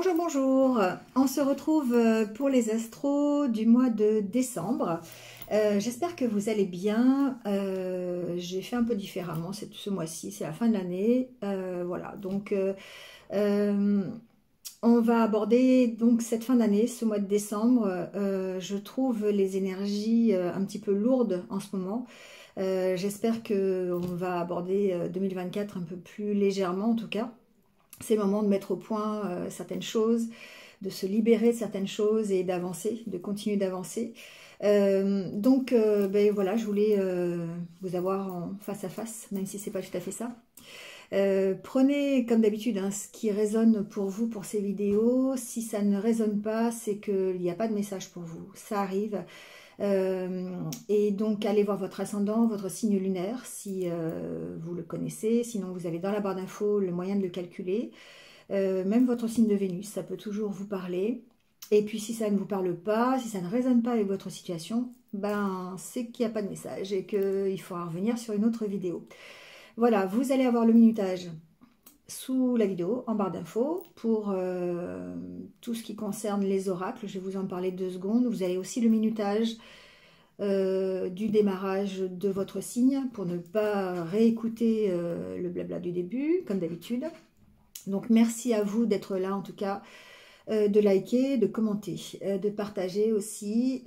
Bonjour, bonjour. On se retrouve pour les astros du mois de décembre. J'espère que vous allez bien. J'ai fait un peu différemment ce mois-ci, c'est la fin de l'année. Voilà, donc on va aborder donc cette fin d'année, ce mois de décembre. Je trouve les énergies un petit peu lourdes en ce moment. J'espère qu'on va aborder 2024 un peu plus légèrement en tout cas. C'est le moment de mettre au point certaines choses, de se libérer de certaines choses et d'avancer, de continuer d'avancer. Ben voilà, je voulais vous avoir en face à face, même si c'est pas tout à fait ça. Prenez comme d'habitude ce qui résonne pour vous pour ces vidéos. Si ça ne résonne pas, c'est qu'il n'y a pas de message pour vous. Ça arrive. Et donc allez voir votre ascendant, votre signe lunaire si vous le connaissez, sinon vous avez dans la barre d'infos le moyen de le calculer, même votre signe de Vénus, ça peut toujours vous parler. Et puis si ça ne vous parle pas, si ça ne résonne pas avec votre situation, ben c'est qu'il n'y a pas de message et qu'il faudra revenir sur une autre vidéo. Voilà, vous allez avoir le minutage sous la vidéo, en barre d'infos, pour tout ce qui concerne les oracles. Je vais vous en parler 2 secondes. Vous avez aussi le minutage du démarrage de votre signe, pour ne pas réécouter le blabla du début, comme d'habitude. Donc merci à vous d'être là, en tout cas, de liker, de commenter, de partager aussi.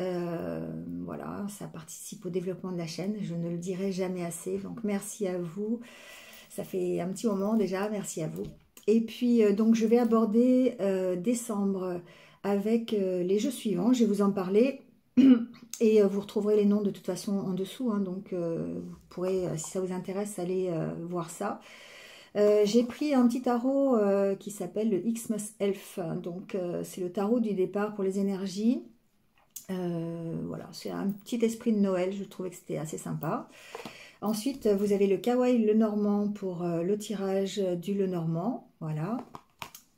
Voilà, ça participe au développement de la chaîne, je ne le dirai jamais assez. Donc merci à vous. Ça fait un petit moment déjà, merci à vous. Et puis, donc, je vais aborder décembre avec les jeux suivants. Je vais vous en parler et vous retrouverez les noms de toute façon en dessous. Hein, donc, vous pourrez, si ça vous intéresse, aller voir ça. J'ai pris un petit tarot qui s'appelle le Xmas Elf. Donc, c'est le tarot du départ pour les énergies. Voilà, c'est un petit esprit de Noël. Je trouvais que c'était assez sympa. Ensuite, vous avez le Kawaii Lenormand pour le tirage du Lenormand, voilà,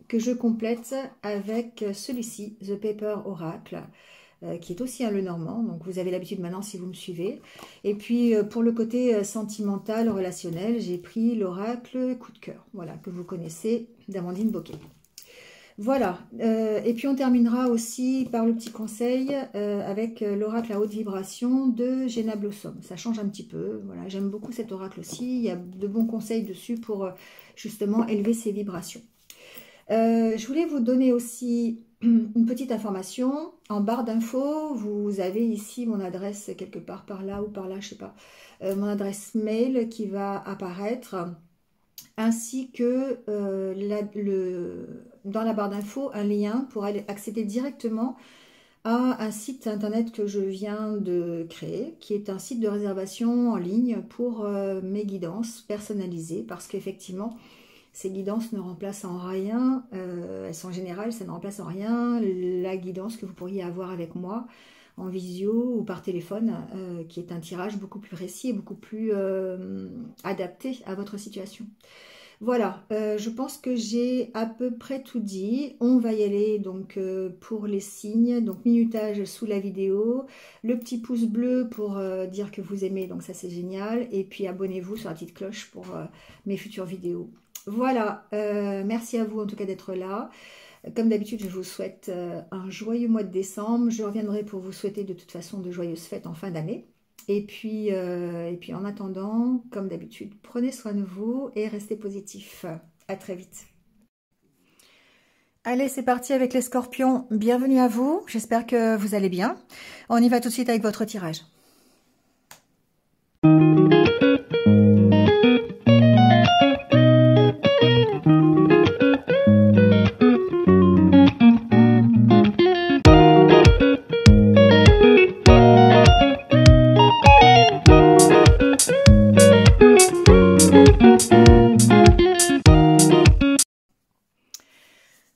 que je complète avec celui-ci, The Paper Oracle, qui est aussi un Lenormand, donc vous avez l'habitude maintenant si vous me suivez. Et puis, pour le côté sentimental, relationnel, j'ai pris l'Oracle Coup de cœur, voilà, que vous connaissez, d'Amandine Bocquet. Voilà, et puis on terminera aussi par le petit conseil avec l'oracle à haute vibration de Jenna Blossom. Ça change un petit peu, voilà, j'aime beaucoup cet oracle aussi, il y a de bons conseils dessus pour justement élever ses vibrations. Je voulais vous donner aussi une petite information. En barre d'infos, vous avez ici mon adresse quelque part par là ou par là, je sais pas, mon adresse mail qui va apparaître, ainsi que dans la barre d'infos, un lien pour aller accéder directement à un site internet que je viens de créer, qui est un site de réservation en ligne pour mes guidances personnalisées, parce qu'effectivement, ces guidances ne remplacent en rien, elles sont générales, ça ne remplace en rien la guidance que vous pourriez avoir avec moi, en visio ou par téléphone, qui est un tirage beaucoup plus précis et beaucoup plus adapté à votre situation. Voilà, je pense que j'ai à peu près tout dit. On va y aller donc pour les signes, donc minutage sous la vidéo, le petit pouce bleu pour dire que vous aimez, donc ça c'est génial, et puis abonnez-vous sur la petite cloche pour mes futures vidéos. Voilà, merci à vous en tout cas d'être là. Comme d'habitude, je vous souhaite un joyeux mois de décembre. Je reviendrai pour vous souhaiter de toute façon de joyeuses fêtes en fin d'année. Et puis en attendant, comme d'habitude, prenez soin de vous et restez positifs. À très vite. Allez, c'est parti avec les scorpions. Bienvenue à vous. J'espère que vous allez bien. On y va tout de suite avec votre tirage.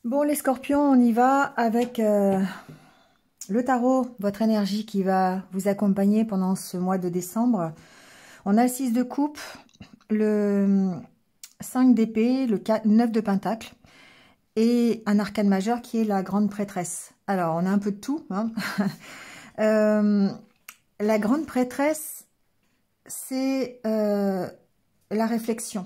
Bon, les scorpions, on y va avec le tarot, votre énergie qui va vous accompagner pendant ce mois de décembre. On a le 6 de coupe, le 5 d'épée, le 9 de pentacle et un arcane majeur qui est la grande prêtresse. Alors, on a un peu de tout. Hein. La grande prêtresse, c'est la réflexion.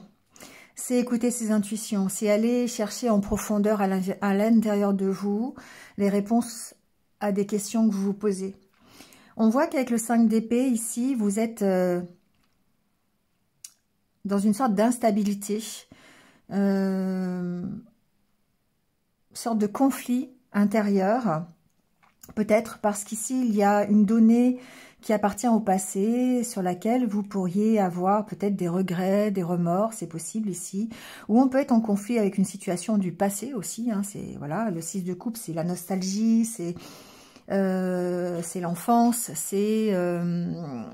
c'est écouter ses intuitions, c'est aller chercher en profondeur à l'intérieur de vous les réponses à des questions que vous vous posez. On voit qu'avec le 5 d'épée, ici, vous êtes dans une sorte d'instabilité, sorte de conflit intérieur, peut-être parce qu'ici, il y a une donnée qui appartient au passé, sur laquelle vous pourriez avoir peut-être des regrets, des remords, c'est possible ici, ou on peut être en conflit avec une situation du passé aussi, hein, c'est voilà, le 6 de coupe, c'est la nostalgie, c'est l'enfance, c'est une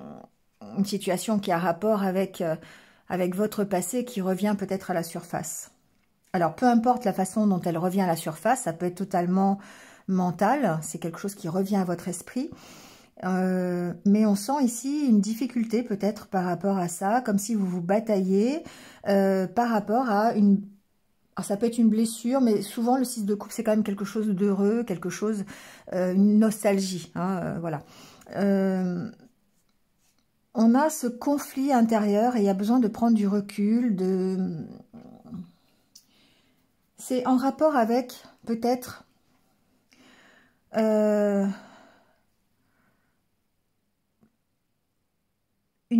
situation qui a rapport avec votre passé qui revient peut-être à la surface. Alors, peu importe la façon dont elle revient à la surface, ça peut être totalement mental, c'est quelque chose qui revient à votre esprit, mais on sent ici une difficulté peut-être par rapport à ça, comme si vous vous bataillez par rapport à une... Alors ça peut être une blessure, mais souvent le 6 de coupe, c'est quand même quelque chose d'heureux, quelque chose, une nostalgie, hein, voilà. On a ce conflit intérieur et il y a besoin de prendre du recul, c'est en rapport avec, peut-être, une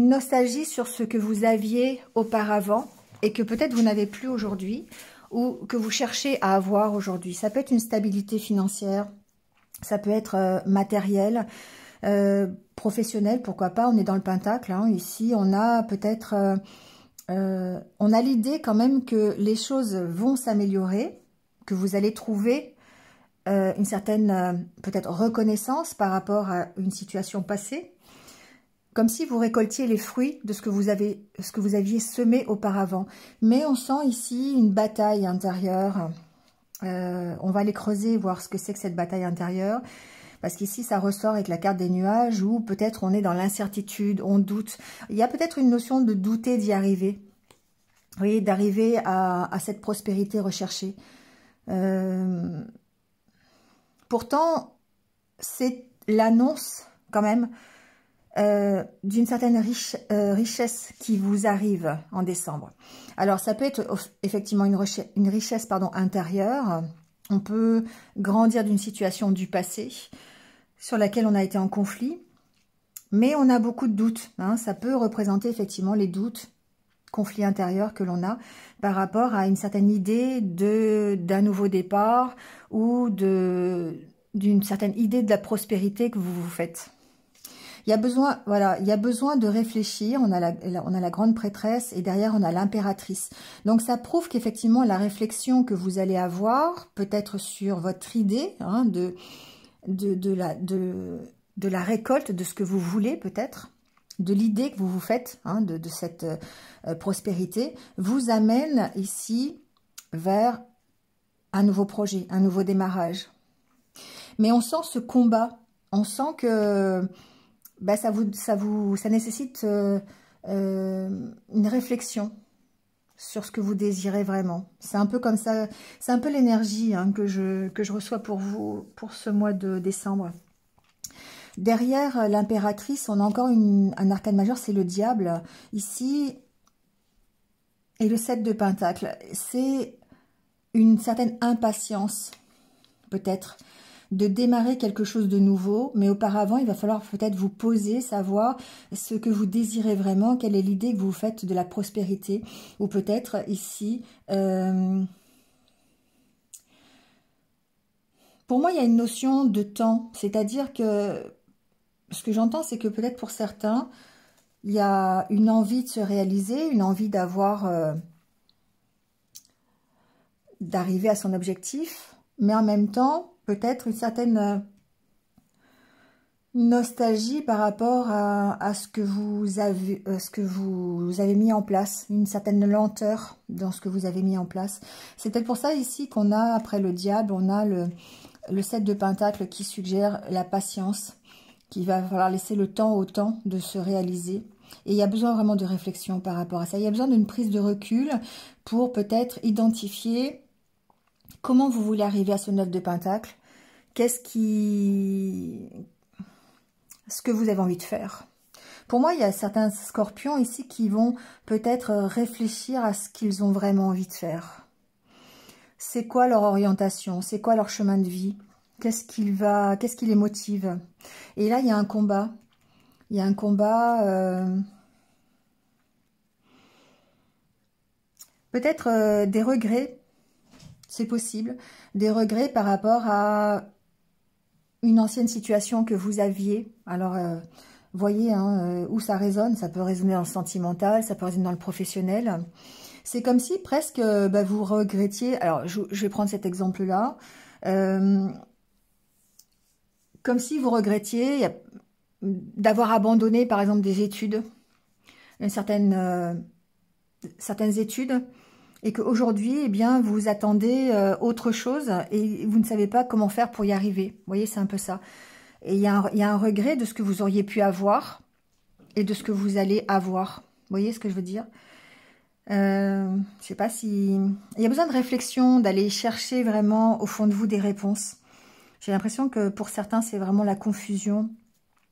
nostalgie sur ce que vous aviez auparavant et que peut-être vous n'avez plus aujourd'hui ou que vous cherchez à avoir aujourd'hui. Ça peut être une stabilité financière, ça peut être matériel, professionnel, pourquoi pas, on est dans le pentacle, hein. Ici on a peut-être, on a l'idée quand même que les choses vont s'améliorer, que vous allez trouver une certaine peut-être reconnaissance par rapport à une situation passée, comme si vous récoltiez les fruits de ce que vous aviez semé auparavant. Mais on sent ici une bataille intérieure. On va aller creuser, voir ce que c'est que cette bataille intérieure. Parce qu'ici, ça ressort avec la carte des nuages, où peut-être on est dans l'incertitude, on doute. Il y a peut-être une notion de douter d'y arriver. Vous voyez, d'arriver à cette prospérité recherchée. Pourtant, c'est l'annonce, quand même, d'une certaine richesse qui vous arrive en décembre. Alors, ça peut être effectivement une richesse intérieure. On peut grandir d'une situation du passé sur laquelle on a été en conflit, mais on a beaucoup de doutes, hein. Ça peut représenter effectivement les doutes, conflits intérieurs que l'on a par rapport à une certaine idée d'un nouveau départ ou d'une certaine idée de la prospérité que vous vous faites. Il y a besoin, voilà, il y a besoin de réfléchir. On a la grande prêtresse et derrière on a l'impératrice. Donc ça prouve qu'effectivement la réflexion que vous allez avoir, peut-être sur votre idée, hein, de la récolte de ce que vous voulez peut-être, de l'idée que vous vous faites, hein, de cette prospérité, vous amène ici vers un nouveau projet, un nouveau démarrage. Mais on sent ce combat, on sent que bah, ça nécessite une réflexion sur ce que vous désirez vraiment. C'est un peu comme ça, c'est un peu l'énergie, hein, que je reçois pour vous pour ce mois de décembre. Derrière l'impératrice, on a encore un arcane majeur, c'est le diable. Ici, et le 7 de pentacle, c'est une certaine impatience, peut-être, de démarrer quelque chose de nouveau, mais auparavant, il va falloir peut-être vous poser, savoir ce que vous désirez vraiment, quelle est l'idée que vous faites de la prospérité, ou peut-être ici, pour moi, il y a une notion de temps, c'est-à-dire que, ce que j'entends, c'est que peut-être pour certains, il y a une envie de se réaliser, une envie d'avoir, d'arriver à son objectif, mais en même temps, peut-être une certaine nostalgie par rapport à ce que vous avez mis en place, une certaine lenteur dans ce que vous avez mis en place. C'est peut-être pour ça ici qu'on a, après le diable, on a le 7 de pentacle qui suggère la patience, qu'il va falloir laisser le temps au temps de se réaliser. Et il y a besoin vraiment de réflexion par rapport à ça. Il y a besoin d'une prise de recul pour peut-être identifier comment vous voulez arriver à ce 9 de pentacle. Ce que vous avez envie de faire. Pour moi, il y a certains scorpions ici qui vont peut-être réfléchir à ce qu'ils ont vraiment envie de faire. C'est quoi leur orientation? C'est quoi leur chemin de vie? Qu'est-ce qui les motive? Et là, il y a un combat. Il y a un combat... peut-être des regrets, c'est possible. Des regrets par rapport à une ancienne situation que vous aviez. Alors, voyez hein, où ça résonne. Ça peut résonner dans le sentimental, ça peut résonner dans le professionnel. C'est comme si presque vous regrettiez... Alors, je vais prendre cet exemple-là. Comme si vous regrettiez d'avoir abandonné, par exemple, des études, certaines études, et qu'aujourd'hui, eh bien, vous attendez autre chose et vous ne savez pas comment faire pour y arriver. Vous voyez, c'est un peu ça. Et il y a un regret de ce que vous auriez pu avoir et de ce que vous allez avoir. Vous voyez ce que je veux dire? Je sais pas si... Il y a besoin de réflexion, d'aller chercher vraiment au fond de vous des réponses. J'ai l'impression que pour certains, c'est vraiment la confusion.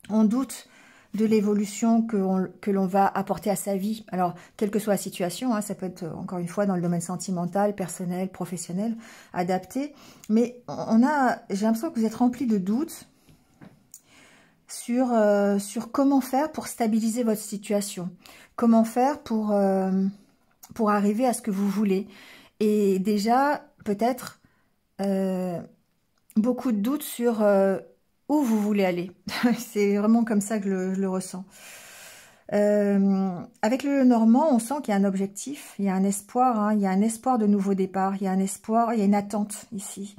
On doute de l'évolution que l'on va apporter à sa vie. Alors, quelle que soit la situation, hein, ça peut être, encore une fois, dans le domaine sentimental, personnel, professionnel, adapté. Mais j'ai l'impression que vous êtes rempli de doutes sur comment faire pour stabiliser votre situation. Comment faire pour arriver à ce que vous voulez. Et déjà, peut-être, beaucoup de doutes sur où vous voulez aller. C'est vraiment comme ça que je le ressens. Avec le Normand, on sent qu'il y a un objectif, il y a un espoir, hein, il y a un espoir de nouveau départ, il y a un espoir, il y a une attente ici.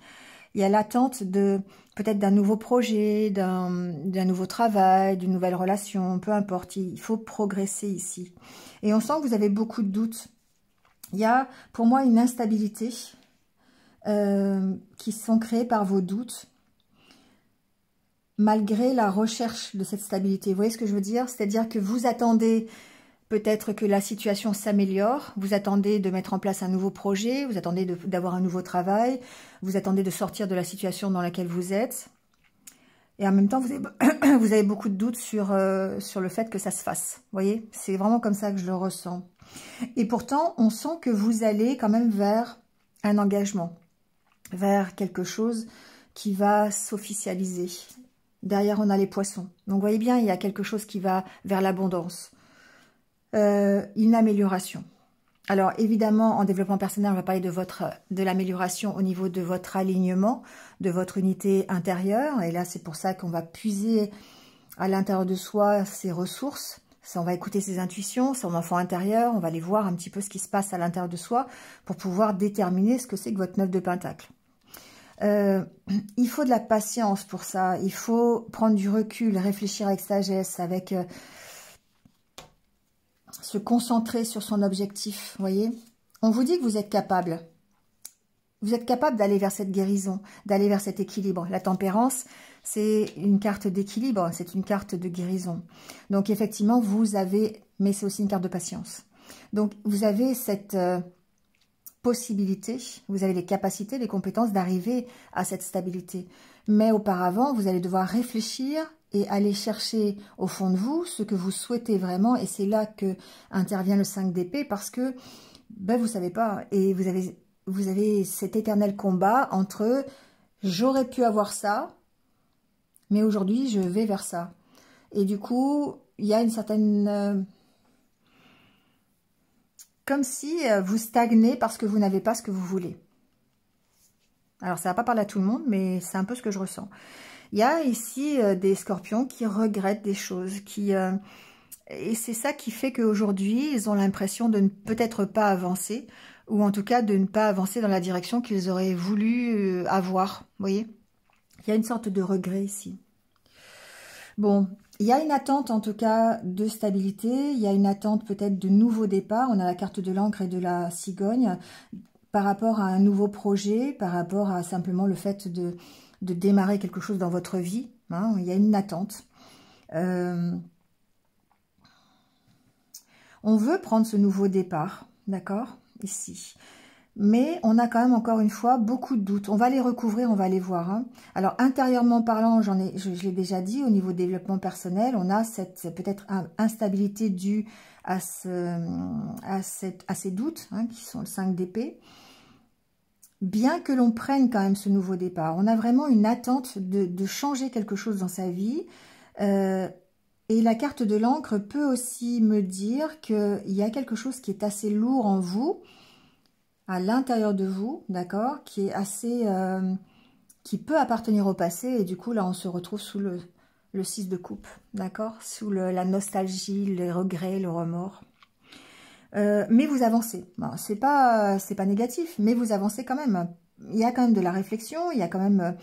Il y a l'attente de peut-être d'un nouveau projet, d'un nouveau travail, d'une nouvelle relation, peu importe, il faut progresser ici. Et on sent que vous avez beaucoup de doutes. Il y a pour moi une instabilité qui sont créés par vos doutes, malgré la recherche de cette stabilité. Vous voyez ce que je veux dire? C'est-à-dire que vous attendez peut-être que la situation s'améliore, vous attendez de mettre en place un nouveau projet, vous attendez d'avoir un nouveau travail, vous attendez de sortir de la situation dans laquelle vous êtes. Et en même temps, vous avez beaucoup de doutes sur le fait que ça se fasse. Vous voyez? C'est vraiment comme ça que je le ressens. Et pourtant, on sent que vous allez quand même vers un engagement, vers quelque chose qui va s'officialiser. Derrière, on a les poissons. Donc, vous voyez bien, il y a quelque chose qui va vers l'abondance. Une amélioration. Alors, évidemment, en développement personnel, on va parler de l'amélioration au niveau de votre alignement, de votre unité intérieure. Et là, c'est pour ça qu'on va puiser à l'intérieur de soi ses ressources. Ça, on va écouter ses intuitions, son enfant intérieur. On va aller voir un petit peu ce qui se passe à l'intérieur de soi pour pouvoir déterminer ce que c'est que votre 9 de Pentacle. Il faut de la patience pour ça. Il faut prendre du recul, réfléchir avec sagesse, avec se concentrer sur son objectif. Vous voyez, on vous dit que vous êtes capable. Vous êtes capable d'aller vers cette guérison, d'aller vers cet équilibre. La tempérance, c'est une carte d'équilibre, c'est une carte de guérison. Donc effectivement, vous avez, mais c'est aussi une carte de patience. Donc vous avez cette possibilité, vous avez les capacités, les compétences d'arriver à cette stabilité. Mais auparavant, vous allez devoir réfléchir et aller chercher au fond de vous ce que vous souhaitez vraiment. Et c'est là que intervient le 5 d'épée parce que vous savez pas. Et vous avez cet éternel combat entre j'aurais pu avoir ça, mais aujourd'hui je vais vers ça. Et du coup, il y a une certaine... comme si vous stagnez parce que vous n'avez pas ce que vous voulez. Alors, ça ne va pas parler à tout le monde, mais c'est un peu ce que je ressens. Il y a ici des scorpions qui regrettent des choses, et c'est ça qui fait qu'aujourd'hui, ils ont l'impression de ne peut-être pas avancer, ou en tout cas de ne pas avancer dans la direction qu'ils auraient voulu avoir. Vous voyez? Il y a une sorte de regret ici. Bon, il y a une attente en tout cas de stabilité, il y a une attente peut-être de nouveau départ. On a la carte de l'encre et de la cigogne par rapport à un nouveau projet, par rapport à simplement le fait de démarrer quelque chose dans votre vie. Hein, il y a une attente. On veut prendre ce nouveau départ, d'accord, ici. Mais on a quand même, encore une fois, beaucoup de doutes. On va les recouvrir, on va les voir. Hein. Alors, intérieurement parlant, je l'ai déjà dit, au niveau développement personnel, on a cette peut-être instabilité due à ces doutes, hein, qui sont le 5 d'épée. Bien que l'on prenne quand même ce nouveau départ, on a vraiment une attente de changer quelque chose dans sa vie. Et la carte de l'encre peut aussi me dire qu'il y a quelque chose qui est assez lourd en vous, à l'intérieur de vous, d'accord, qui est assez, qui peut appartenir au passé, et du coup là on se retrouve sous le 6 de coupe, d'accord, sous la nostalgie, les regrets, le remords. Mais vous avancez, bon, c'est pas négatif, mais vous avancez quand même. Il y a quand même de la réflexion, il y a quand même,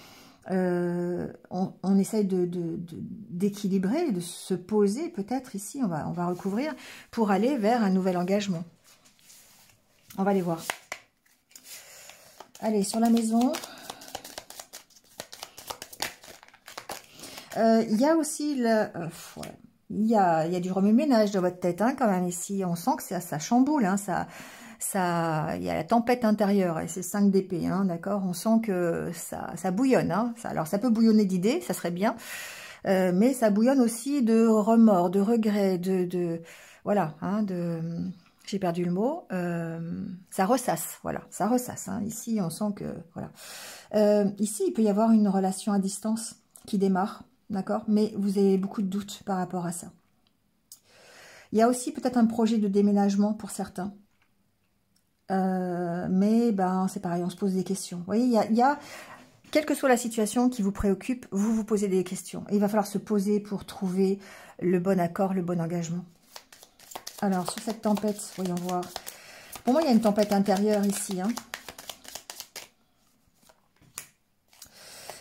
on essaye d'équilibrer, de se poser peut-être ici, on va recouvrir, pour aller vers un nouvel engagement. On va les voir. Allez, sur la maison. Il y a aussi ouais. Il y a du remue-ménage dans votre tête, hein, quand même, ici. On sent que ça chamboule, hein, il y a la tempête intérieure, et c'est 5 d'épée, hein, d'accord. On sent que ça bouillonne, hein. Alors, ça peut bouillonner d'idées, ça serait bien, mais ça bouillonne aussi de remords, de regrets, voilà, hein, j'ai perdu le mot, ça ressasse, voilà, ça ressasse, hein. Ici, on sent que, voilà. Ici, il peut y avoir une relation à distance qui démarre, d'accord, mais vous avez beaucoup de doutes par rapport à ça. Il y a aussi peut-être un projet de déménagement pour certains. Mais ben, c'est pareil, on se pose des questions. Vous voyez, il y a, quelle que soit la situation qui vous préoccupe, vous vous posez des questions. Et il va falloir se poser pour trouver le bon accord, le bon engagement. Alors, sur cette tempête, voyons voir. Pour moi, il y a une tempête intérieure ici, hein.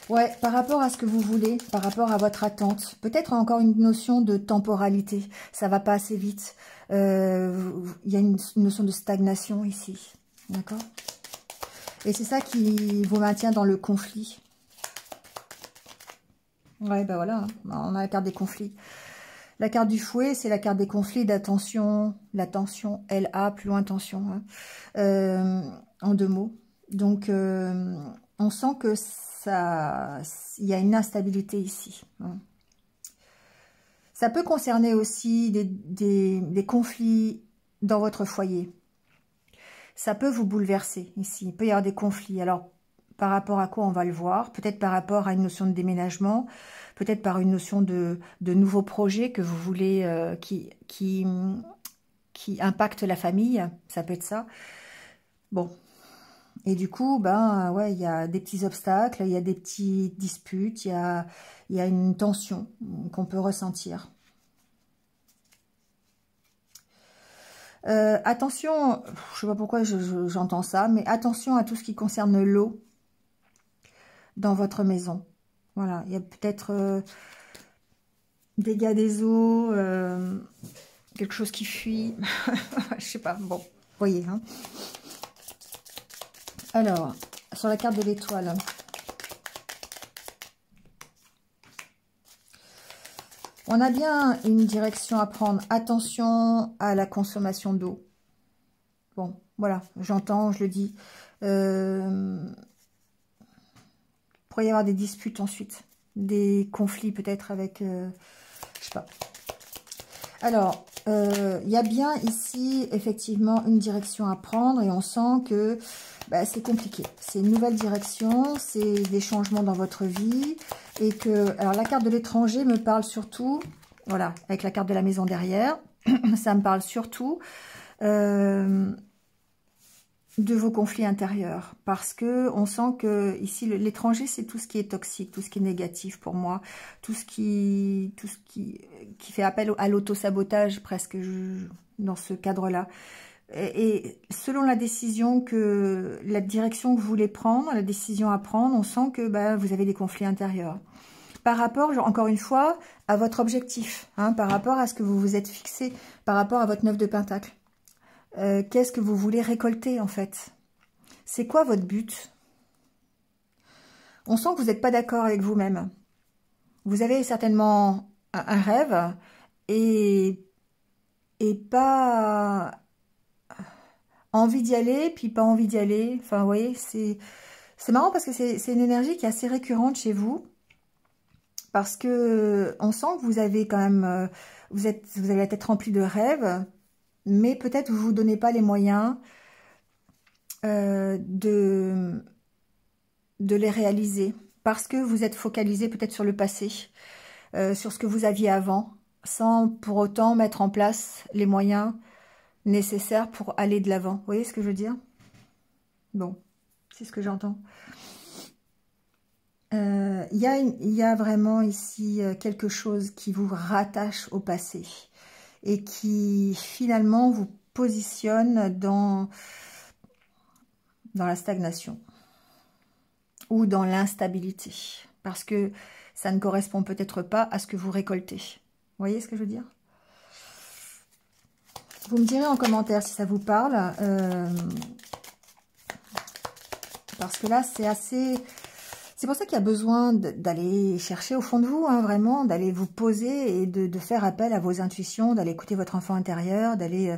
Ouais, par rapport à ce que vous voulez, par rapport à votre attente, peut-être encore une notion de temporalité, ça va pas assez vite. Il y a une notion de stagnation ici, d'accord? Et c'est ça qui vous maintient dans le conflit. Ouais, ben voilà, hein. On a la carte des conflits. La carte du fouet, c'est la carte des conflits, d'attention, la tension, LA, plus loin tension, hein, en 2 mots. Donc, on sent que il y a une instabilité ici, hein. Ça peut concerner aussi des conflits dans votre foyer. Ça peut vous bouleverser ici. Il peut y avoir des conflits. Alors, par rapport à quoi on va le voir? Peut-être par rapport à une notion de déménagement, peut-être par une notion de nouveaux projets que vous voulez, qui impactent la famille. Ça peut être ça. Bon. Et du coup, ben ouais, il y a des petits obstacles, il y a des petites disputes, il y a une tension qu'on peut ressentir. Attention, je sais pas pourquoi j'entends ça, mais attention à tout ce qui concerne l'eau dans votre maison. Voilà, il y a peut-être dégâts des eaux, quelque chose qui fuit, je sais pas, bon, voyez, hein. Alors, sur la carte de l'étoile, on a bien une direction à prendre. Attention à la consommation d'eau. Bon, voilà, j'entends, je le dis. Il pourrait y avoir des disputes ensuite. Des conflits peut-être avec... je sais pas. Alors, il y a bien ici, effectivement, une direction à prendre. Et on sent que bah, c'est compliqué. C'est une nouvelle direction. C'est des changements dans votre vie. Et que... Alors, la carte de l'étranger me parle surtout... Voilà, avec la carte de la maison derrière. Ça me parle surtout... de vos conflits intérieurs, parce que on sent que ici l'étranger, c'est tout ce qui est toxique, tout ce qui est négatif pour moi, tout ce qui fait appel à l'auto-sabotage presque dans ce cadre-là. Et selon la direction que vous voulez prendre, la décision à prendre, on sent que bah, vous avez des conflits intérieurs. Par rapport, encore une fois, à votre objectif, hein, par rapport à ce que vous vous êtes fixé, par rapport à votre 9 de Pentacle. Qu'est-ce que vous voulez récolter en fait? C'est quoi votre but? On sent que vous n'êtes pas d'accord avec vous-même. Vous avez certainement un rêve et pas envie d'y aller, puis pas envie d'y aller. Enfin, vous voyez, c'est marrant parce que c'est une énergie qui est assez récurrente chez vous. Parce que on sent que vous avez quand même, vous avez la tête remplie de rêves, mais peut-être vous vous donnez pas les moyens de les réaliser. Parce que vous êtes focalisé peut-être sur le passé, sur ce que vous aviez avant, sans pour autant mettre en place les moyens nécessaires pour aller de l'avant. Vous voyez ce que je veux dire? Bon, c'est ce que j'entends. Il y a vraiment ici quelque chose qui vous rattache au passé et qui finalement vous positionne dans la stagnation ou dans l'instabilité parce que ça ne correspond peut-être pas à ce que vous récoltez. Vous voyez ce que je veux dire? Vous me direz en commentaire si ça vous parle parce que là c'est assez... C'est pour ça qu'il y a besoin d'aller chercher au fond de vous, hein, vraiment, d'aller vous poser et de faire appel à vos intuitions, d'aller écouter votre enfant intérieur, d'aller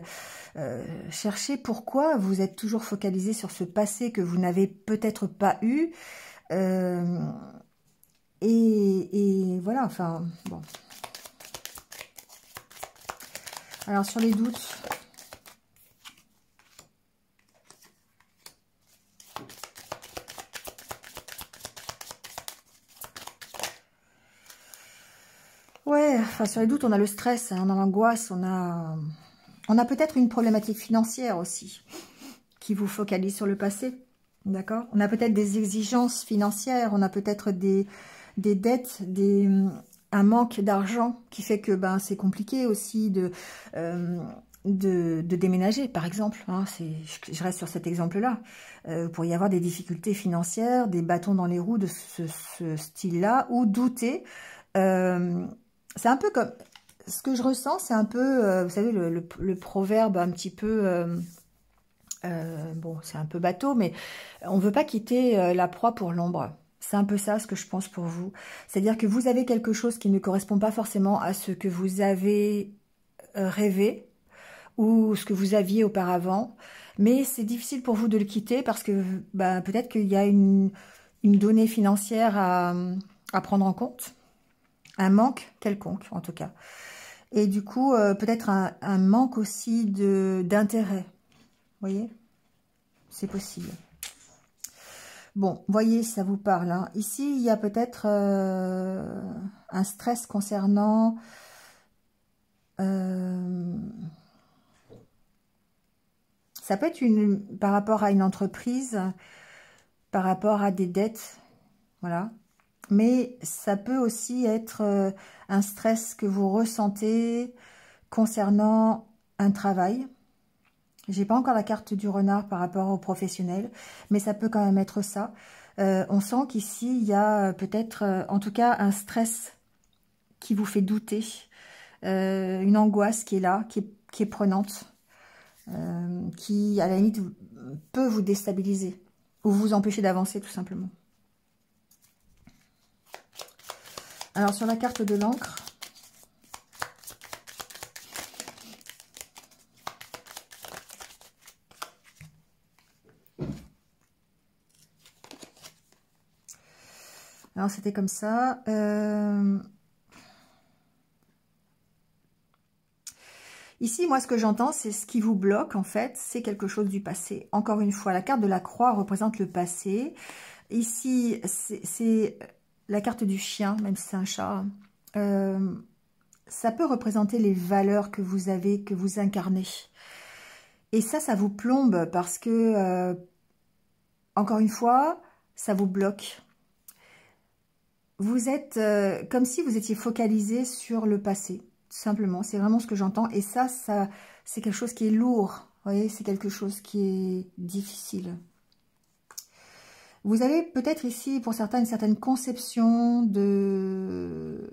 chercher pourquoi vous êtes toujours focalisé sur ce passé que vous n'avez peut-être pas eu. Et voilà, enfin, bon. Alors, sur les doutes... Ouais, enfin sur les doutes, on a le stress, hein, on a l'angoisse, on a peut-être une problématique financière aussi qui vous focalise sur le passé, d'accord? On a peut-être des exigences financières, on a peut-être des dettes, un manque d'argent qui fait que ben c'est compliqué aussi de déménager, par exemple. Hein, je reste sur cet exemple-là. Vous pourriez avoir des difficultés financières, des bâtons dans les roues de ce style-là, ou douter. C'est un peu comme... Ce que je ressens, c'est un peu, vous savez, le proverbe un petit peu... bon, c'est un peu bateau, mais on ne veut pas quitter la proie pour l'ombre. C'est un peu ça ce que je pense pour vous. C'est-à-dire que vous avez quelque chose qui ne correspond pas forcément à ce que vous avez rêvé ou ce que vous aviez auparavant. Mais c'est difficile pour vous de le quitter parce que bah, peut-être qu'il y a une donnée financière à prendre en compte. Un manque quelconque, en tout cas. Et du coup, peut-être un manque aussi d'intérêt. Vous voyez? C'est possible. Bon, voyez si ça vous parle. Hein. Ici, il y a peut-être un stress concernant... ça peut être par rapport à une entreprise, par rapport à des dettes, voilà. Mais ça peut aussi être un stress que vous ressentez concernant un travail. J'ai pas encore la carte du renard par rapport aux professionnels, mais ça peut quand même être ça. On sent qu'ici, il y a peut-être, en tout cas, un stress qui vous fait douter, une angoisse qui est là, qui est prenante, qui, à la limite, peut vous déstabiliser ou vous empêcher d'avancer, tout simplement. Alors, sur la carte de l'encre, alors c'était comme ça. Ici, moi, ce que j'entends, c'est ce qui vous bloque, en fait, c'est quelque chose du passé. Encore une fois, la carte de la croix représente le passé. Ici, c'est la carte du chien, même si c'est un chat. Ça peut représenter les valeurs que vous avez, que vous incarnez. Et ça vous plombe parce que, encore une fois, ça vous bloque. Vous êtes comme si vous étiez focalisé sur le passé, tout simplement. C'est vraiment ce que j'entends. Et ça c'est quelque chose qui est lourd. Vous voyez, c'est quelque chose qui est difficile. Vous avez peut-être ici, pour certains, une certaine conception de...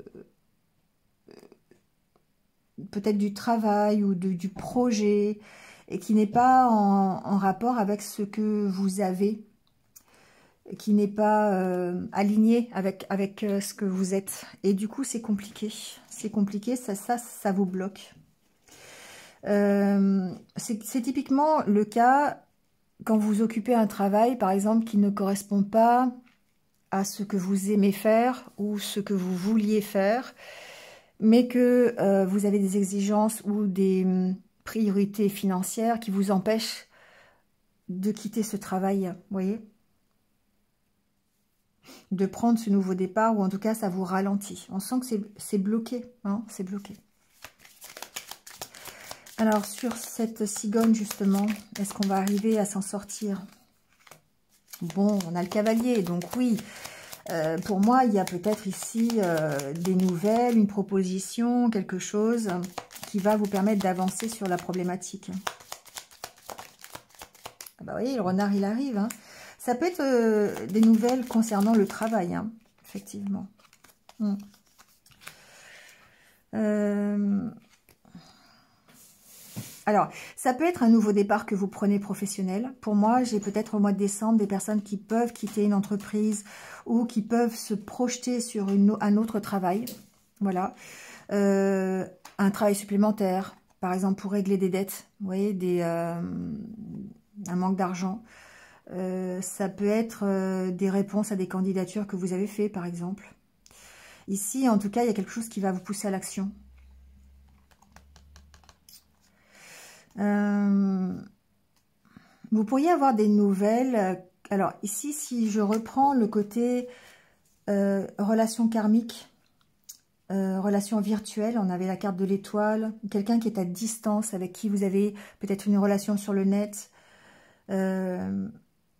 peut-être du travail ou du projet, et qui n'est pas en rapport avec ce que vous avez, qui n'est pas aligné avec ce que vous êtes. Et du coup, c'est compliqué. C'est compliqué, ça vous bloque. C'est typiquement le cas quand vous occupez un travail, par exemple, qui ne correspond pas à ce que vous aimez faire ou ce que vous vouliez faire, mais que vous avez des exigences ou des priorités financières qui vous empêchent de quitter ce travail, vous voyez, de prendre ce nouveau départ, ou en tout cas ça vous ralentit. On sent que c'est bloqué, hein, c'est bloqué. Alors sur cette cigogne justement, est-ce qu'on va arriver à s'en sortir? Bon, on a le cavalier, donc oui, pour moi il y a peut-être ici des nouvelles, une proposition, quelque chose qui va vous permettre d'avancer sur la problématique. Ah bah oui, le renard il arrive, hein. Ça peut être des nouvelles concernant le travail, hein, effectivement. Alors, ça peut être un nouveau départ que vous prenez professionnel. Pour moi, j'ai peut-être au mois de décembre des personnes qui peuvent quitter une entreprise ou qui peuvent se projeter sur un autre travail. Voilà. Un travail supplémentaire, par exemple pour régler des dettes, vous voyez, un manque d'argent. Ça peut être des réponses à des candidatures que vous avez fait, par exemple. Ici, en tout cas, il y a quelque chose qui va vous pousser à l'action. Vous pourriez avoir des nouvelles. Alors ici, si je reprends le côté relation karmique, relation virtuelle, on avait la carte de l'étoile, quelqu'un qui est à distance, avec qui vous avez peut-être une relation sur le net.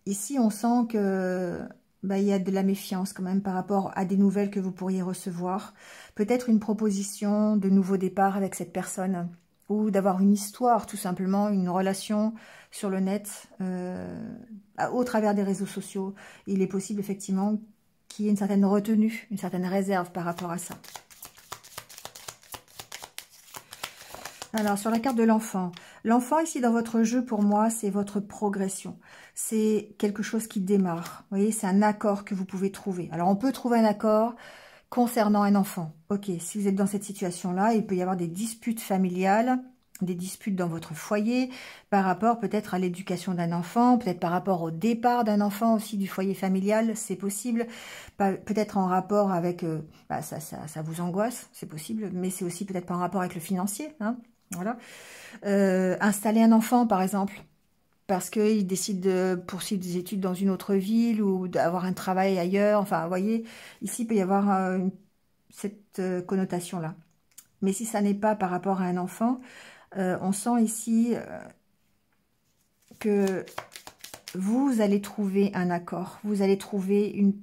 Ici, on sent que il y a de la méfiance quand même par rapport à des nouvelles que vous pourriez recevoir. Peut-être une proposition de nouveau départ avec cette personne, ou d'avoir une histoire, tout simplement, une relation sur le net, au travers des réseaux sociaux. Il est possible, effectivement, qu'il y ait une certaine retenue, une certaine réserve par rapport à ça. Alors, sur la carte de l'enfant. L'enfant, ici, dans votre jeu, pour moi, c'est votre progression. C'est quelque chose qui démarre. Vous voyez, c'est un accord que vous pouvez trouver. Alors, on peut trouver un accord concernant un enfant. Ok, si vous êtes dans cette situation-là, il peut y avoir des disputes familiales, des disputes dans votre foyer, par rapport peut-être à l'éducation d'un enfant, peut-être par rapport au départ d'un enfant aussi du foyer familial, c'est possible. Peut-être en rapport avec... ça vous angoisse, c'est possible, mais c'est aussi peut-être par rapport avec le financier, hein, voilà. Installer un enfant, par exemple, parce qu'il décide de poursuivre des études dans une autre ville ou d'avoir un travail ailleurs. Enfin, vous voyez, ici, il peut y avoir cette connotation-là. Mais si ça n'est pas par rapport à un enfant, on sent ici que vous allez trouver un accord. Vous allez trouver une...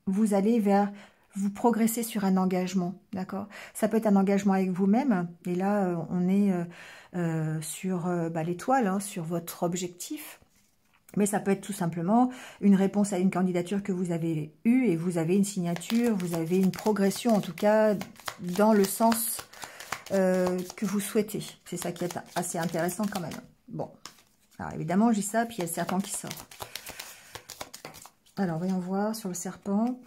vous allez vers... Vous progressez sur un engagement, d'accord? Ça peut être un engagement avec vous-même. Et là, on est sur l'étoile, hein, sur votre objectif. Mais ça peut être tout simplement une réponse à une candidature que vous avez eue et vous avez une signature, vous avez une progression, en tout cas, dans le sens que vous souhaitez. C'est ça qui est assez intéressant quand même. Bon, alors évidemment, j'ai ça, puis il y a le serpent qui sort. Alors, voyons voir sur le serpent.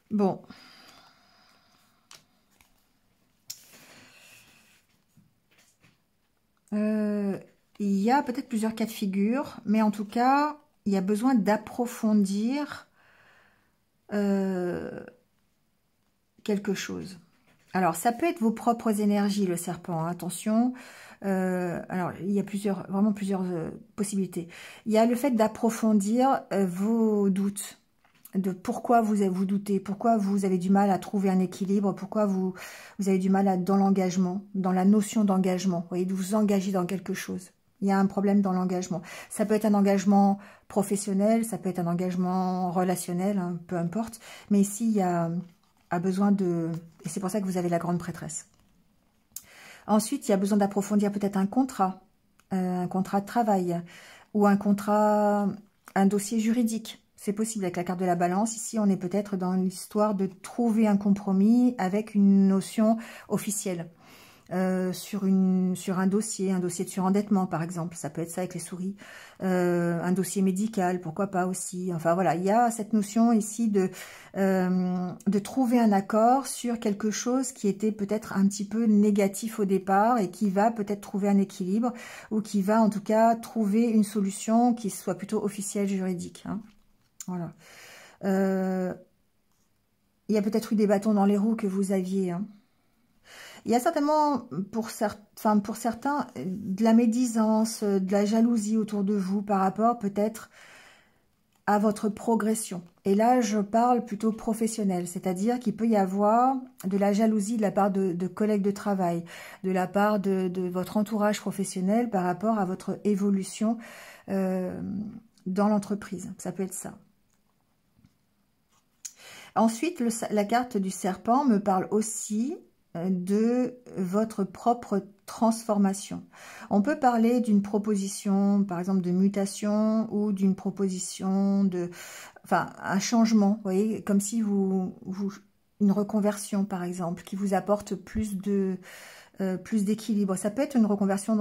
Bon. Il y a peut-être plusieurs cas de figure, mais en tout cas, il y a besoin d'approfondir quelque chose. Alors, ça peut être vos propres énergies, le serpent, hein, attention. Alors, il y a vraiment plusieurs possibilités. Il y a le fait d'approfondir vos doutes, de pourquoi vous doutez, pourquoi vous avez du mal à trouver un équilibre, pourquoi vous avez du mal dans l'engagement, dans la notion d'engagement, vous voyez, de vous engager dans quelque chose. Il y a un problème dans l'engagement. Ça peut être un engagement professionnel, ça peut être un engagement relationnel, hein, peu importe. Mais ici, il y a besoin de... Et c'est pour ça que vous avez la grande prêtresse. Ensuite, il y a besoin d'approfondir peut-être un contrat de travail, ou un dossier juridique. C'est possible avec la carte de la balance. Ici, on est peut-être dans l'histoire de trouver un compromis avec une notion officielle. sur un dossier de surendettement par exemple, ça peut être ça avec les souris, un dossier médical, pourquoi pas aussi, enfin voilà, il y a cette notion ici de trouver un accord sur quelque chose qui était peut-être un petit peu négatif au départ et qui va peut-être trouver un équilibre ou qui va en tout cas trouver une solution qui soit plutôt officielle, juridique, hein. Voilà. Il y a peut-être eu des bâtons dans les roues que vous aviez, hein. Il y a certainement, pour certains, de la médisance, de la jalousie autour de vous par rapport peut-être à votre progression. Et là, je parle plutôt professionnel, c'est-à-dire qu'il peut y avoir de la jalousie de la part de collègues de travail, de la part de votre entourage professionnel par rapport à votre évolution dans l'entreprise. Ça peut être ça. Ensuite, la carte du serpent me parle aussi de votre propre transformation. On peut parler d'une proposition, par exemple, de mutation ou d'une proposition enfin, un changement, vous voyez, comme si une reconversion, par exemple, qui vous apporte plus d'équilibre. Ça peut être une reconversion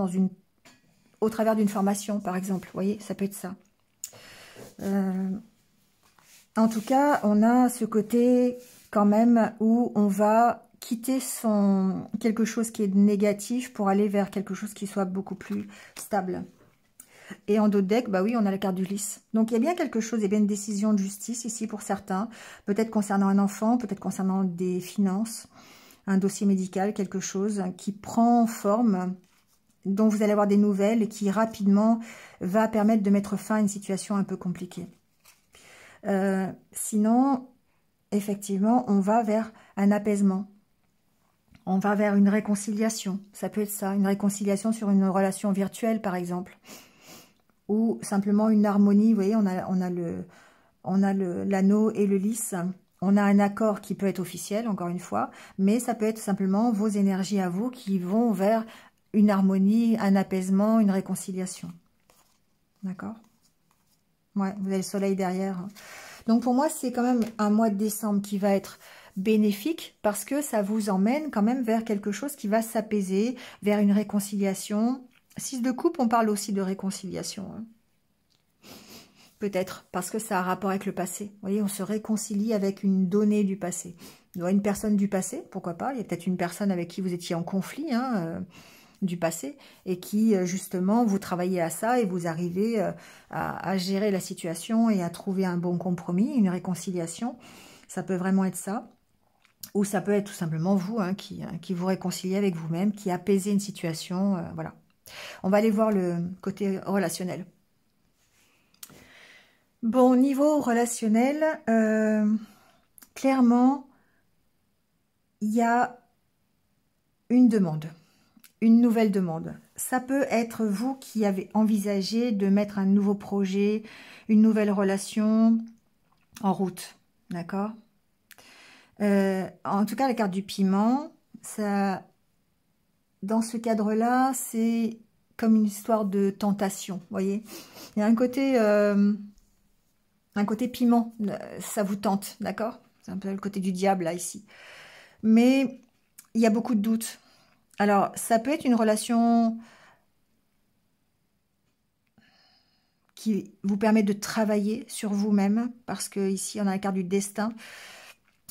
au travers d'une formation, par exemple, vous voyez, ça peut être ça. En tout cas, on a ce côté quand même où on va quitter quelque chose qui est négatif pour aller vers quelque chose qui soit beaucoup plus stable. Et en dos de deck, bah oui, on a la carte du lys. Donc il y a bien quelque chose, il y a bien une décision de justice ici pour certains, peut-être concernant un enfant, peut-être concernant des finances, un dossier médical, quelque chose qui prend forme, dont vous allez avoir des nouvelles et qui rapidement va permettre de mettre fin à une situation un peu compliquée. Sinon, effectivement, on va vers un apaisement. On va vers une réconciliation. Ça peut être ça, une réconciliation sur une relation virtuelle, par exemple. Ou simplement une harmonie. Vous voyez, on a l'anneau et le lys. On a un accord qui peut être officiel, encore une fois. Mais ça peut être simplement vos énergies à vous qui vont vers une harmonie, un apaisement, une réconciliation. D'accord ? Ouais, vous avez le soleil derrière. Donc pour moi, c'est quand même un mois de décembre qui va être bénéfique parce que ça vous emmène quand même vers quelque chose qui va s'apaiser, vers une réconciliation. 6 de coupe, on parle aussi de réconciliation. Hein. Peut-être parce que ça a un rapport avec le passé. Vous voyez, on se réconcilie avec une donnée du passé. Une personne du passé, pourquoi pas. Il y a peut-être une personne avec qui vous étiez en conflit, hein, du passé et qui justement vous travaillez à ça et vous arrivez à gérer la situation et à trouver un bon compromis, une réconciliation. Ça peut vraiment être ça. Ou ça peut être tout simplement vous qui vous réconciliez avec vous-même, qui apaisez une situation. Voilà. On va aller voir le côté relationnel. Bon, niveau relationnel, clairement, il y a une demande. Une nouvelle demande. Ça peut être vous qui avez envisagé de mettre un nouveau projet, une nouvelle relation en route. D'accord ? En tout cas, la carte du piment, ça, dans ce cadre-là, c'est comme une histoire de tentation. Vous voyez ? Il y a un côté piment. Ça vous tente. D'accord ? C'est un peu le côté du diable, là, ici. Mais il y a beaucoup de doutes. Alors, ça peut être une relation qui vous permet de travailler sur vous-même, parce que ici, on a la carte du destin.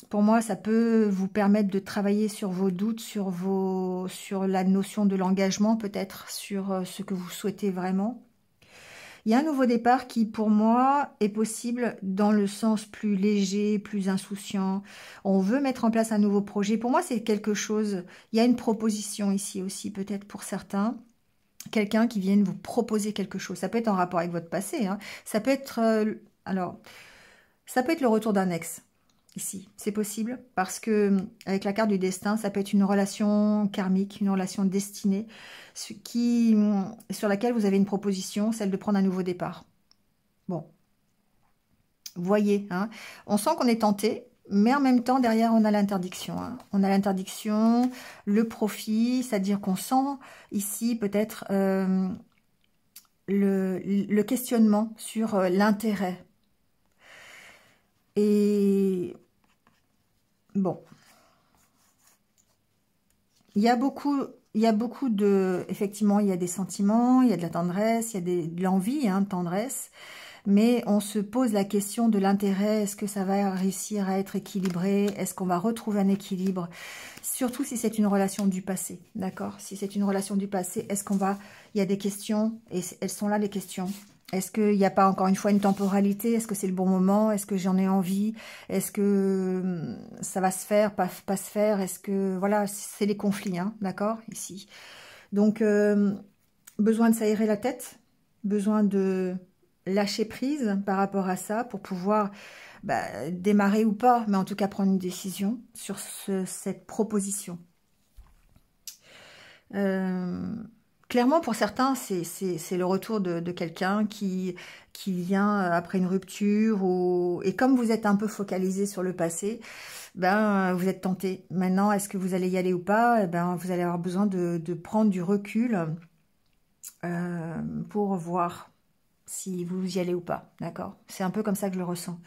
Pour moi, ça peut vous permettre de travailler sur vos doutes, sur la notion de l'engagement, peut-être, sur ce que vous souhaitez vraiment. Il y a un nouveau départ qui, pour moi, est possible dans le sens plus léger, plus insouciant. On veut mettre en place un nouveau projet. Pour moi, c'est quelque chose... Il y a une proposition ici aussi, peut-être pour certains. Quelqu'un qui vienne vous proposer quelque chose. Ça peut être en rapport avec votre passé. Hein. Ça peut être... ça peut être le retour d'un ex. Ici, c'est possible parce que avec la carte du destin, ça peut être une relation karmique, une relation destinée sur laquelle vous avez une proposition, celle de prendre un nouveau départ. Bon, voyez, hein, on sent qu'on est tenté, mais en même temps, derrière, on a l'interdiction. Hein. On a l'interdiction, le profit, c'est-à-dire qu'on sent ici peut-être le questionnement sur l'intérêt. Et bon, il y a beaucoup il y a beaucoup de... Effectivement, il y a des sentiments, il y a de la tendresse, il y a de l'envie, hein, de tendresse. Mais on se pose la question de l'intérêt. Est-ce que ça va réussir à être équilibré? Est-ce qu'on va retrouver un équilibre? Surtout si c'est une relation du passé, d'accord? Si c'est une relation du passé, est-ce qu'on va... Il y a des questions, et elles sont là les questions. Est-ce qu'il n'y a pas encore une fois une temporalité? Est-ce que c'est le bon moment? Est-ce que j'en ai envie? Est-ce que ça va se faire, pas se faire? Est-ce que... Voilà, c'est les conflits, hein, d'accord? Ici. Donc, besoin de s'aérer la tête, besoin de lâcher prise par rapport à ça pour pouvoir démarrer ou pas, mais en tout cas prendre une décision sur cette proposition. Clairement, pour certains, c'est le retour de quelqu'un qui vient après une rupture. Et comme vous êtes un peu focalisé sur le passé, vous êtes tenté. Maintenant, est-ce que vous allez y aller ou pas? Vous allez avoir besoin de prendre du recul pour voir si vous y allez ou pas. D'accord? C'est un peu comme ça que je le ressens.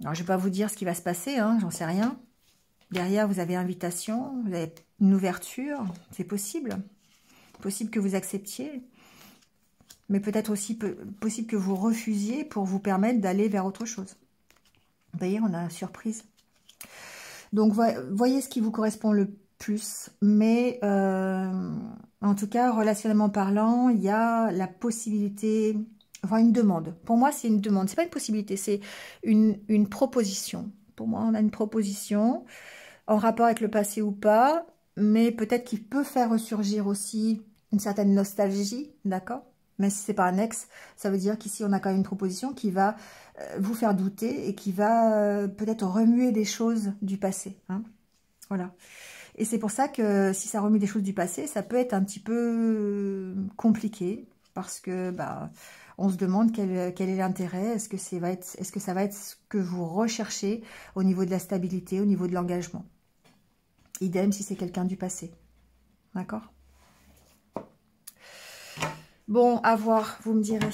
Alors, je ne vais pas vous dire ce qui va se passer, hein, j'en sais rien. Derrière, vous avez invitation, vous avez une ouverture, c'est possible. Possible que vous acceptiez, mais peut-être aussi possible que vous refusiez pour vous permettre d'aller vers autre chose. Vous voyez, on a une surprise. Donc, voyez ce qui vous correspond le plus. Mais, en tout cas, relationnellement parlant, il y a la possibilité... Enfin, une demande. Pour moi, c'est une demande. C'est pas une possibilité, c'est une proposition. Pour moi, on a une proposition en rapport avec le passé ou pas, mais peut-être qu'il peut faire ressurgir aussi une certaine nostalgie, d'accord? Mais si c'est pas un ex, ça veut dire qu'ici, on a quand même une proposition qui va vous faire douter et qui va peut-être remuer des choses du passé. Hein, voilà. Et c'est pour ça que si ça remue des choses du passé, ça peut être un petit peu compliqué parce que on se demande quel est l'intérêt. Est-ce que ça va être ce que vous recherchez au niveau de la stabilité, au niveau de l'engagement? Idem si c'est quelqu'un du passé. D'accord? Bon, à voir, vous me direz.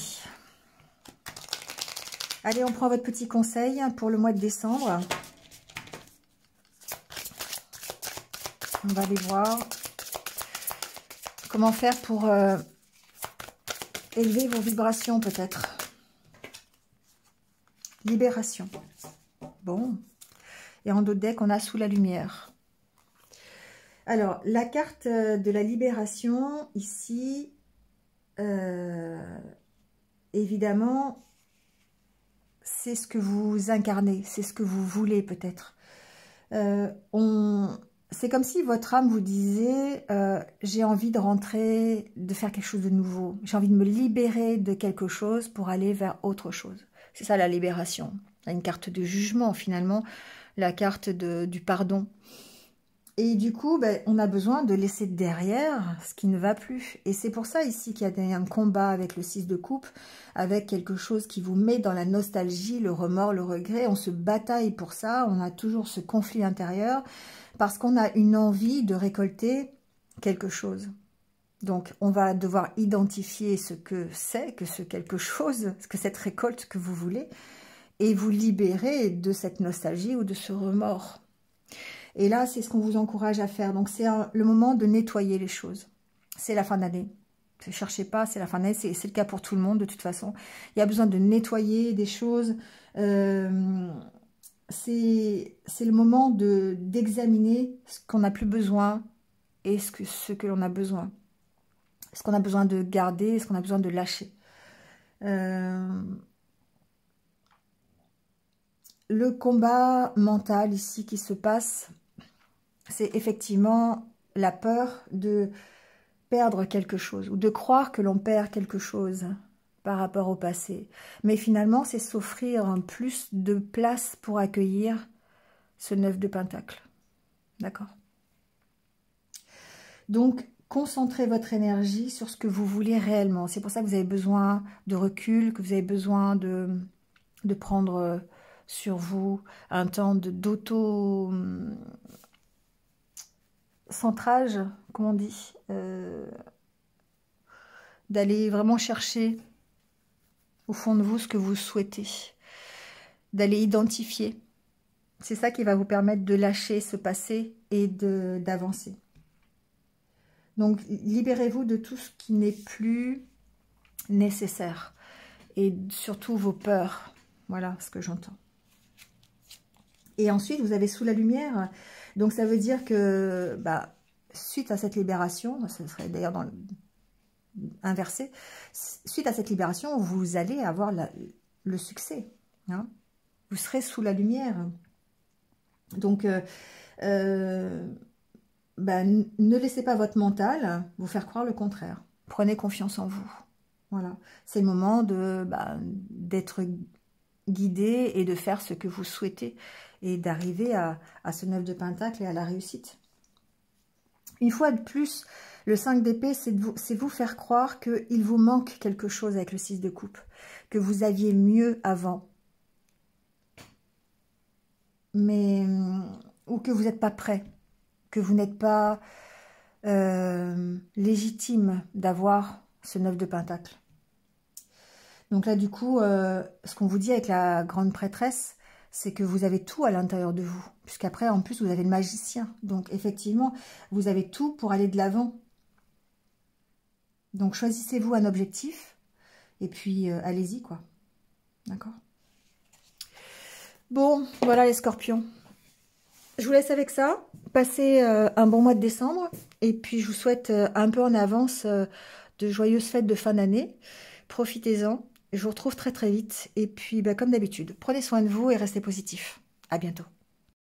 Allez, on prend votre petit conseil pour le mois de décembre. On va aller voir comment faire pour élever vos vibrations peut-être. Libération. Bon. Et en d'autres decks, on a sous la lumière. Alors, la carte de la libération, ici, évidemment, c'est ce que vous incarnez, c'est ce que vous voulez peut-être. C'est comme si votre âme vous disait j'ai envie de rentrer, de faire quelque chose de nouveau. J'ai envie de me libérer de quelque chose pour aller vers autre chose. C'est ça la libération. Une carte de jugement finalement, la carte du pardon. Et du coup, on a besoin de laisser derrière ce qui ne va plus. Et c'est pour ça ici qu'il y a un combat avec le 6 de coupe, avec quelque chose qui vous met dans la nostalgie, le remords, le regret. On se bataille pour ça, on a toujours ce conflit intérieur, parce qu'on a une envie de récolter quelque chose. Donc, on va devoir identifier ce que c'est, que ce quelque chose, que cette récolte que vous voulez, et vous libérer de cette nostalgie ou de ce remords. Et là, c'est ce qu'on vous encourage à faire. Donc, c'est le moment de nettoyer les choses. C'est la fin d'année. Ne cherchez pas, c'est la fin d'année. C'est le cas pour tout le monde, de toute façon. Il y a besoin de nettoyer des choses. C'est le moment d'examiner ce qu'on n'a plus besoin et ce que l'on a besoin. Ce qu'on a besoin de garder, ce qu'on a besoin de lâcher. Le combat mental ici qui se passe, c'est effectivement la peur de perdre quelque chose ou de croire que l'on perd quelque chose par rapport au passé. Mais finalement, c'est s'offrir plus de place pour accueillir ce 9 de Pentacle. D'accord? Donc, concentrez votre énergie sur ce que vous voulez réellement. C'est pour ça que vous avez besoin de recul, que vous avez besoin de prendre sur vous un temps d'auto-centrage, comme on dit, d'aller vraiment chercher au fond de vous ce que vous souhaitez, d'aller identifier C'est ça qui va vous permettre de lâcher ce passé et d'avancer. Donc, libérez-vous de tout ce qui n'est plus nécessaire. Et surtout vos peurs. Voilà ce que j'entends. Et ensuite, vous avez sous la lumière. Donc, ça veut dire que, bah, suite à cette libération, ce serait d'ailleurs dans inversé, suite à cette libération, vous allez avoir le succès. Hein. Vous serez sous la lumière. Donc, bah, ne laissez pas votre mental vous faire croire le contraire. Prenez confiance en vous. Voilà. C'est le moment d'être guidé et de faire ce que vous souhaitez et d'arriver à ce 9 de Pentacle et à la réussite. Une fois de plus, le 5 d'épée, c'est vous faire croire qu'il vous manque quelque chose avec le 6 de coupe, que vous aviez mieux avant, mais ou que vous n'êtes pas prêt, que vous n'êtes pas légitime d'avoir ce 9 de Pentacle. Donc là, du coup, ce qu'on vous dit avec la grande prêtresse, c'est que vous avez tout à l'intérieur de vous. Puisqu'après, en plus, vous avez le magicien. Donc, effectivement, vous avez tout pour aller de l'avant. Donc, choisissez-vous un objectif. Et puis, allez-y, quoi. D'accord? Bon, voilà les scorpions. Je vous laisse avec ça. Passez un bon mois de décembre. Et puis, je vous souhaite un peu en avance de joyeuses fêtes de fin d'année. Profitez-en. Je vous retrouve très très vite. Et puis, comme d'habitude, prenez soin de vous et restez positifs. À bientôt.